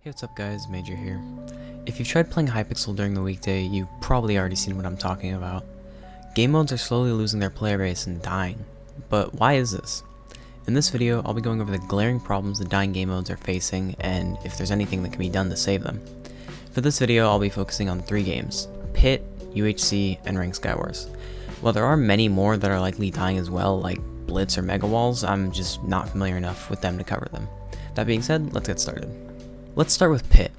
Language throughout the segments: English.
Hey, what's up guys, Major here. If you've tried playing Hypixel during the weekday, you've probably already seen what I'm talking about. Game modes are slowly losing their player base and dying. But why is this? In this video, I'll be going over the glaring problems the dying game modes are facing, and if there's anything that can be done to save them. For this video, I'll be focusing on 3 games: Pit, UHC, and Ring Skywars. While there are many more that are likely dying as well, like Blitz or Mega Walls, I'm just not familiar enough with them to cover them. That being said, let's get started. Let's start with Pit.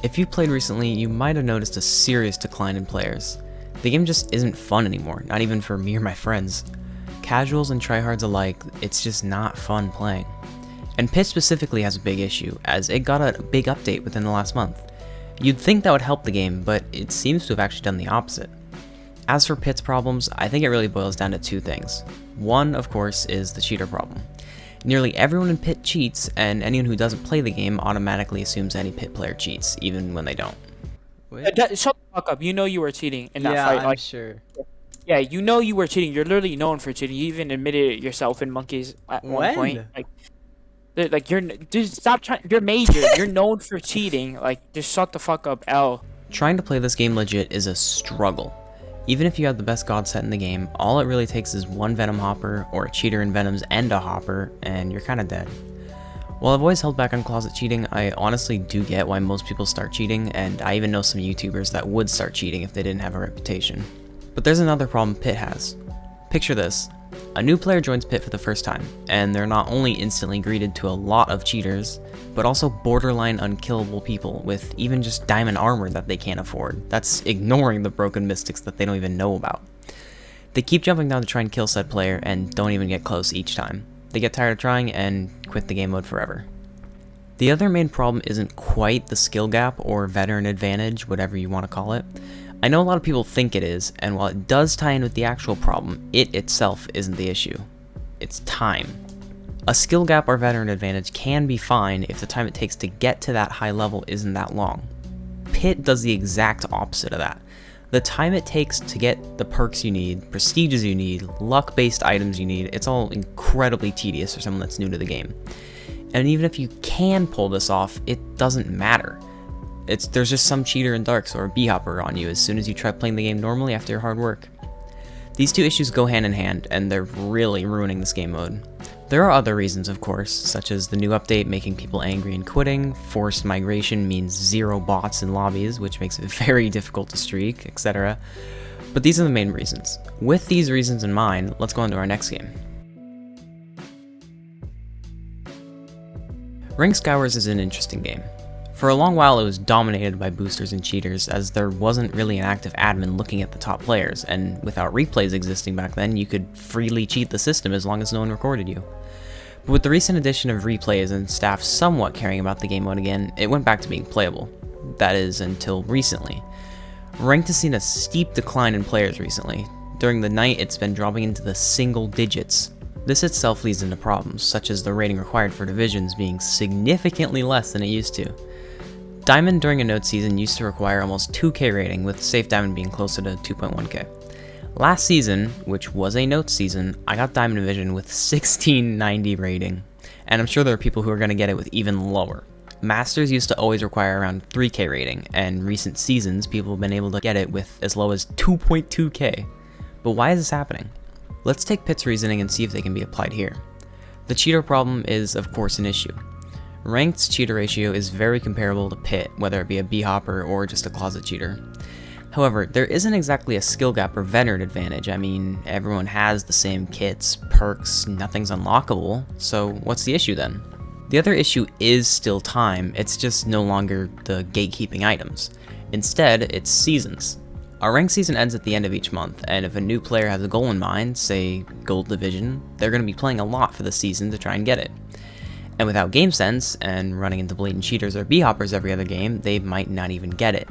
If you've played recently, you might have noticed a serious decline in players. The game just isn't fun anymore, not even for me or my friends. Casuals and tryhards alike, it's just not fun playing. And Pit specifically has a big issue, as it got a big update within the last month. You'd think that would help the game, but it seems to have actually done the opposite. As for Pit's problems, I think it really boils down to 2 things. One, of course, is the cheater problem. Nearly everyone in Pit cheats, and anyone who doesn't play the game automatically assumes any Pit player cheats, even when they don't. Shut the fuck up. You know you were cheating in that fight. I'm sure. Yeah, you know you were cheating. You're literally known for cheating. You even admitted it yourself in Monkeys at one point. Just stop trying. You're Major. You're known for cheating. Like, just shut the fuck up, L. Trying to play this game legit is a struggle. Even if you have the best god set in the game, all it really takes is one Venom Hopper, or a cheater in Venoms and a Hopper, and you're kinda dead. While I've always held back on closet cheating, I honestly do get why most people start cheating, and I even know some YouTubers that would start cheating if they didn't have a reputation. But there's another problem Pit has. Picture this. A new player joins Pit for the first time, and they're not only instantly greeted to a lot of cheaters, but also borderline unkillable people with even just diamond armor that they can't afford. That's ignoring the broken mystics that they don't even know about. They keep jumping down to try and kill said player and don't even get close each time. They get tired of trying and quit the game mode forever. The other main problem isn't quite the skill gap or veteran advantage, whatever you want to call it. I know a lot of people think it is, and while it does tie in with the actual problem, it itself isn't the issue. It's time. A skill gap or veteran advantage can be fine if the time it takes to get to that high level isn't that long. Pit does the exact opposite of that. The time it takes to get the perks you need, prestiges you need, luck-based items you need, it's all incredibly tedious for someone that's new to the game. And even if you can pull this off, it doesn't matter. There's just some cheater in Darks or a B-hopper on you as soon as you try playing the game normally after your hard work. These 2 issues go hand in hand, and they're really ruining this game mode. There are other reasons, of course, such as the new update making people angry and quitting, forced migration means 0 bots in lobbies, which makes it very difficult to streak, etc. But these are the main reasons. With these reasons in mind, let's go on to our next game. Ring Skywars is an interesting game. For a long while it was dominated by boosters and cheaters, as there wasn't really an active admin looking at the top players, and without replays existing back then, you could freely cheat the system as long as no one recorded you. But with the recent addition of replays and staff somewhat caring about the game mode again, it went back to being playable. That is, until recently. Ranked has seen a steep decline in players recently. During the night, it's been dropping into the single digits. This itself leads into problems, such as the rating required for divisions being significantly less than it used to. Diamond during a node season used to require almost 2k rating, with safe diamond being closer to 2.1k. Last season, which was a node season, I got Diamond Division with 1690 rating, and I'm sure there are people who are going to get it with even lower. Masters used to always require around 3k rating, and recent seasons people have been able to get it with as low as 2.2k. But why is this happening? Let's take Pit's reasoning and see if they can be applied here. The cheater problem is of course an issue. Ranked's cheater ratio is very comparable to Pit, whether it be a B-hopper or just a closet cheater. However, there isn't exactly a skill gap or veteran advantage. I mean, everyone has the same kits, perks, nothing's unlockable, so what's the issue then? The other issue is still time, it's just no longer the gatekeeping items. Instead, it's seasons. Our ranked season ends at the end of each month, and if a new player has a goal in mind, say Gold Division, they're going to be playing a lot for the season to try and get it. And without game sense, and running into blatant cheaters or B-hoppers every other game, they might not even get it.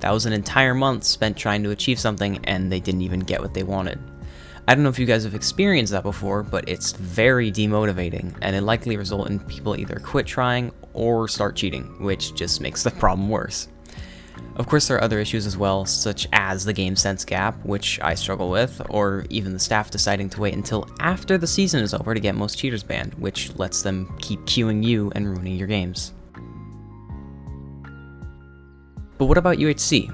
That was an entire month spent trying to achieve something, and they didn't even get what they wanted. I don't know if you guys have experienced that before, but it's very demotivating, and it likely result in people either quit trying or start cheating, which just makes the problem worse. Of course, there are other issues as well, such as the game sense gap, which I struggle with, or even the staff deciding to wait until after the season is over to get most cheaters banned, which lets them keep queuing you and ruining your games. But what about UHC?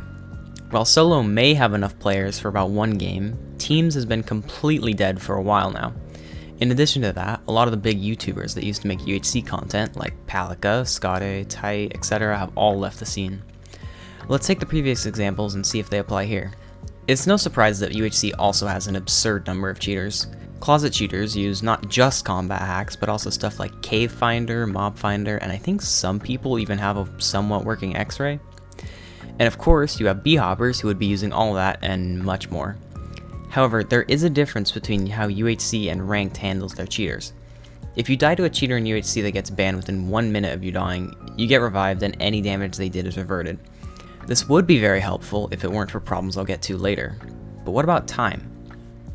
While solo may have enough players for about one game, teams has been completely dead for a while now. In addition to that, a lot of the big YouTubers that used to make UHC content, like Palika, Skade, Tight, etc. have all left the scene. Let's take the previous examples and see if they apply here. It's no surprise that UHC also has an absurd number of cheaters. Closet cheaters use not just combat hacks, but also stuff like Cave Finder, Mob Finder, and I think some people even have a somewhat working X-ray. And of course, you have B-hoppers who would be using all that and much more. However, there is a difference between how UHC and Ranked handles their cheaters. If you die to a cheater in UHC that gets banned within 1 minute of you dying, you get revived and any damage they did is reverted. This would be very helpful if it weren't for problems I'll get to later. But what about time?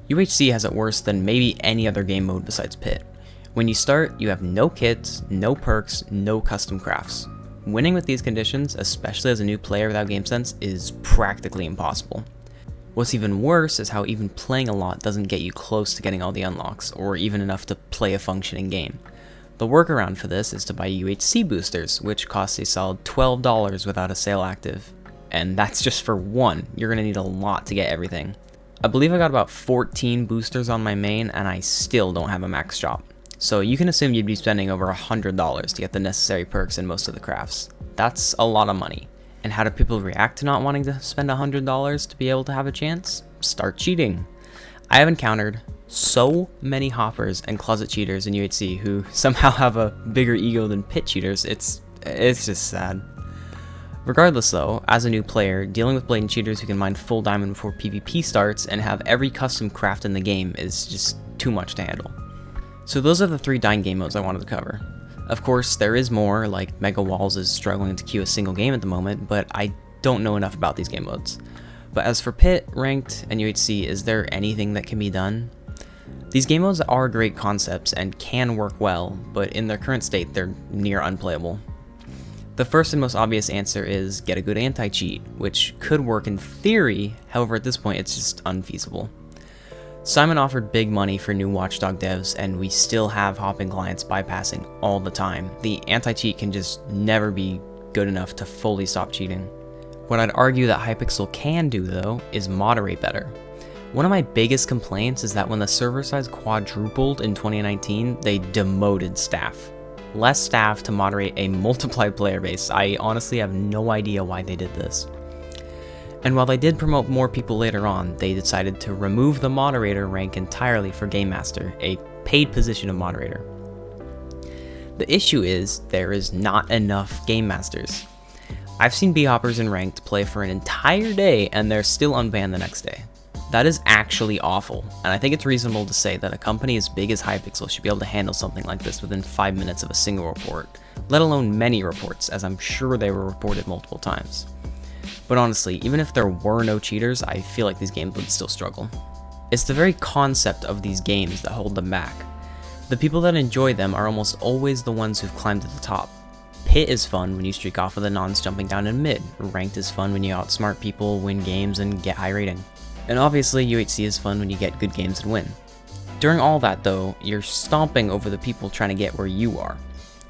UHC has it worse than maybe any other game mode besides Pit. When you start, you have no kits, no perks, no custom crafts. Winning with these conditions, especially as a new player without game sense, is practically impossible. What's even worse is how even playing a lot doesn't get you close to getting all the unlocks, or even enough to play a functioning game. The workaround for this is to buy UHC boosters, which cost a solid $12 without a sale active. And that's just for one. You're going to need a lot to get everything. I believe I got about 14 boosters on my main, and I still don't have a max shop. So you can assume you'd be spending over $100 to get the necessary perks in most of the crafts. That's a lot of money. And how do people react to not wanting to spend $100 to be able to have a chance? Start cheating. I have encountered so many hoppers and closet cheaters in UHC who somehow have a bigger ego than pit cheaters. It's just sad. Regardless though, as a new player, dealing with blatant cheaters who can mine full diamond before PvP starts and have every custom craft in the game is just too much to handle. So those are the 3 dying game modes I wanted to cover. Of course, there is more, like Mega Walls is struggling to queue a single game at the moment, but I don't know enough about these game modes. But as for Pit, Ranked, and UHC, is there anything that can be done? These game modes are great concepts and can work well, but in their current state, they're near unplayable. The first and most obvious answer is get a good anti-cheat, which could work in theory, however at this point it's just unfeasible. Simon offered big money for new Watchdog devs, and we still have hopping clients bypassing all the time. The anti-cheat can just never be good enough to fully stop cheating. What I'd argue that Hypixel can do though, is moderate better. One of my biggest complaints is that when the server size quadrupled in 2019, they demoted staff. Less staff to moderate a multiplied player base. I honestly have no idea why they did this. And while they did promote more people later on, they decided to remove the moderator rank entirely for Game Master, a paid position of moderator. The issue is, there is not enough Game Masters. I've seen B-hoppers in Ranked play for an entire day and they're still unbanned the next day. That is actually awful, and I think it's reasonable to say that a company as big as Hypixel should be able to handle something like this within 5 minutes of a single report, let alone many reports, as I'm sure they were reported multiple times. But honestly, even if there were no cheaters, I feel like these games would still struggle. It's the very concept of these games that hold them back. The people that enjoy them are almost always the ones who've climbed to the top. Pit is fun when you streak off with the nons jumping down in mid. Ranked is fun when you outsmart people, win games, and get high rating. And obviously UHC is fun when you get good games and win. During all that though, you're stomping over the people trying to get where you are.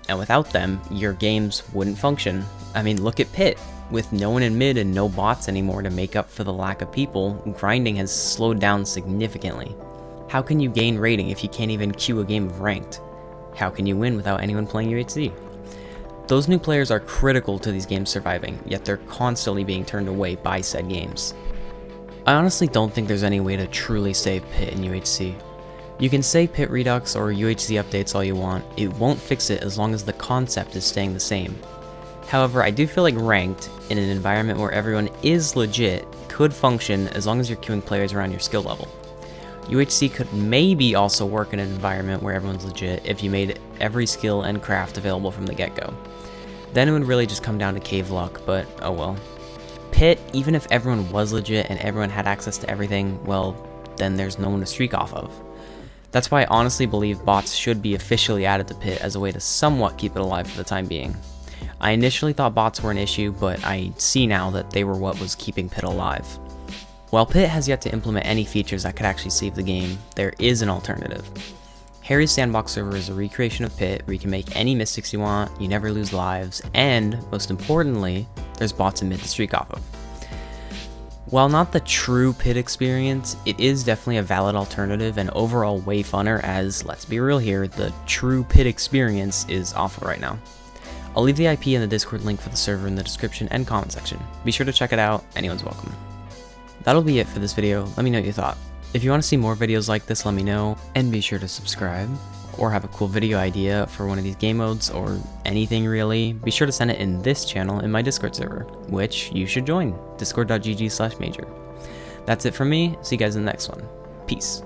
And without them, your games wouldn't function. I mean, look at Pit. With no one in mid and no bots anymore to make up for the lack of people, grinding has slowed down significantly. How can you gain rating if you can't even queue a game of Ranked? How can you win without anyone playing UHC? Those new players are critical to these games surviving, yet they're constantly being turned away by said games. I honestly don't think there's any way to truly save Pit in UHC. You can say Pit Redux or UHC updates all you want, it won't fix it as long as the concept is staying the same. However, I do feel like Ranked, in an environment where everyone is legit, could function as long as you're queuing players around your skill level. UHC could maybe also work in an environment where everyone's legit if you made every skill and craft available from the get-go. Then it would really just come down to cave luck, but oh well. Pit, even if everyone was legit and everyone had access to everything, well, then there's no one to streak off of. That's why I honestly believe bots should be officially added to Pit as a way to somewhat keep it alive for the time being. I initially thought bots were an issue, but I see now that they were what was keeping Pit alive. While Pit has yet to implement any features that could actually save the game, there is an alternative. Harry's SANDBOX server is a recreation of Pit where you can make any mystics you want, you never lose lives, and, most importantly, there's bots in mid to streak off of. While not the true pit experience, it is definitely a valid alternative and overall way funner as, let's be real here, the true pit experience is awful right now. I'll leave the IP and the Discord link for the server in the description and comment section. Be sure to check it out, anyone's welcome. That'll be it for this video, let me know what you thought. If you want to see more videos like this, let me know, and be sure to subscribe, or have a cool video idea for one of these game modes, or anything really, be sure to send it in this channel in my Discord server, which you should join, discord.gg/major. That's it from me, see you guys in the next one. Peace.